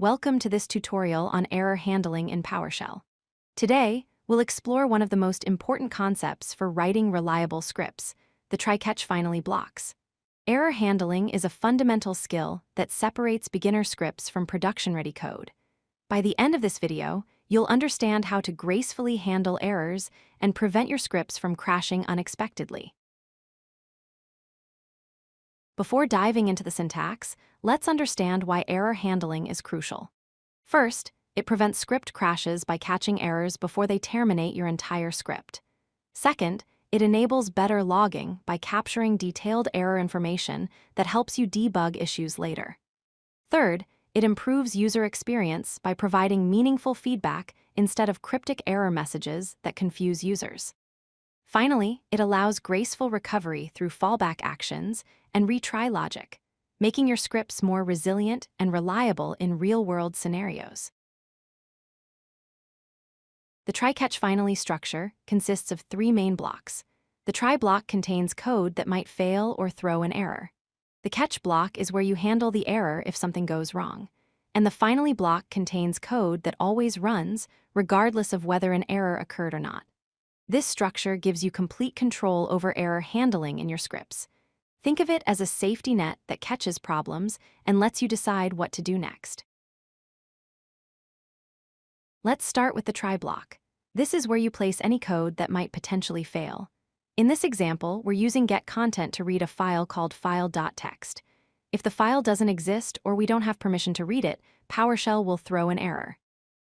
Welcome to this tutorial on error handling in PowerShell. Today, we'll explore one of the most important concepts for writing reliable scripts, the try-catch-finally blocks. Error handling is a fundamental skill that separates beginner scripts from production-ready code. By the end of this video, you'll understand how to gracefully handle errors and prevent your scripts from crashing unexpectedly. Before diving into the syntax, let's understand why error handling is crucial. First, it prevents script crashes by catching errors before they terminate your entire script. Second, it enables better logging by capturing detailed error information that helps you debug issues later. Third, it improves user experience by providing meaningful feedback instead of cryptic error messages that confuse users. Finally, it allows graceful recovery through fallback actions and retry logic, making your scripts more resilient and reliable in real-world scenarios. The try-catch-finally structure consists of three main blocks. The try block contains code that might fail or throw an error. The catch block is where you handle the error if something goes wrong. And the finally block contains code that always runs, regardless of whether an error occurred or not. This structure gives you complete control over error handling in your scripts. Think of it as a safety net that catches problems and lets you decide what to do next. Let's start with the try block. This is where you place any code that might potentially fail. In this example, we're using getContent to read a file called file.txt. If the file doesn't exist or we don't have permission to read it, PowerShell will throw an error.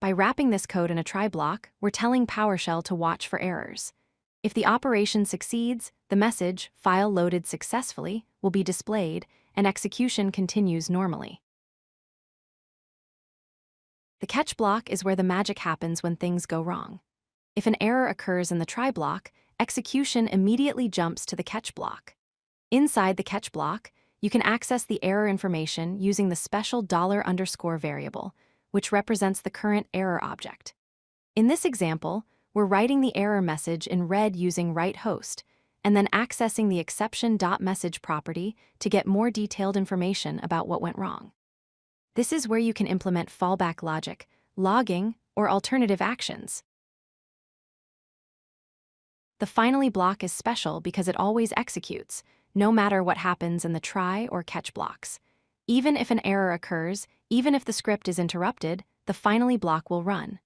By wrapping this code in a try block, we're telling PowerShell to watch for errors. If the operation succeeds, the message, "File loaded successfully," will be displayed, and execution continues normally. The catch block is where the magic happens when things go wrong. If an error occurs in the try block, execution immediately jumps to the catch block. Inside the catch block, you can access the error information using the special $_ variable, which represents the current error object. In this example, we're writing the error message in red using write_host, and then accessing the exception.message property to get more detailed information about what went wrong. This is where you can implement fallback logic, logging, or alternative actions. The finally block is special because it always executes, no matter what happens in the try or catch blocks. Even if an error occurs, even if the script is interrupted, the finally block will run.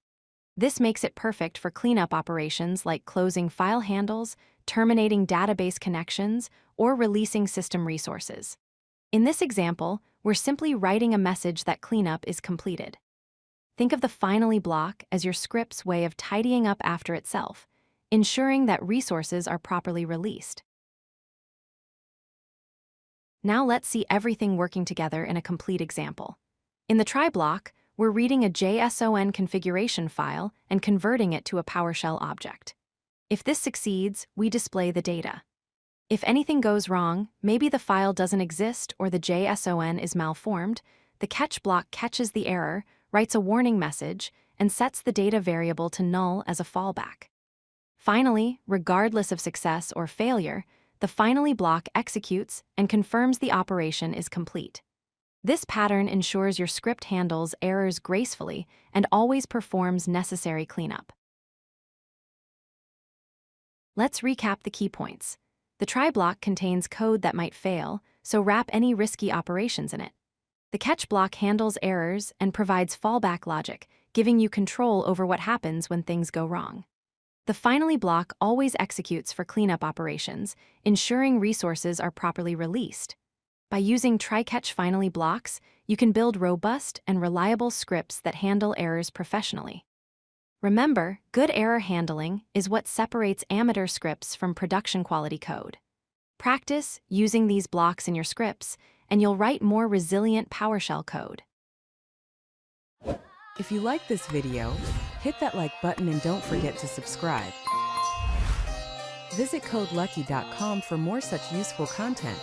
This makes it perfect for cleanup operations like closing file handles, terminating database connections, or releasing system resources. In this example, we're simply writing a message that cleanup is completed. Think of the finally block as your script's way of tidying up after itself, ensuring that resources are properly released. Now let's see everything working together in a complete example. In the try block, we're reading a JSON configuration file and converting it to a PowerShell object. If this succeeds, we display the data. If anything goes wrong, maybe the file doesn't exist or the JSON is malformed, the catch block catches the error, writes a warning message, and sets the data variable to null as a fallback. Finally, regardless of success or failure, the finally block executes and confirms the operation is complete. This pattern ensures your script handles errors gracefully and always performs necessary cleanup. Let's recap the key points. The try block contains code that might fail, so wrap any risky operations in it. The catch block handles errors and provides fallback logic, giving you control over what happens when things go wrong. The finally block always executes for cleanup operations, ensuring resources are properly released. By using try-catch-finally blocks, you can build robust and reliable scripts that handle errors professionally. Remember, good error handling is what separates amateur scripts from production-quality code. Practice using these blocks in your scripts, and you'll write more resilient PowerShell code. If you like this video, hit that like button and don't forget to subscribe. Visit codelucky.com for more such useful content.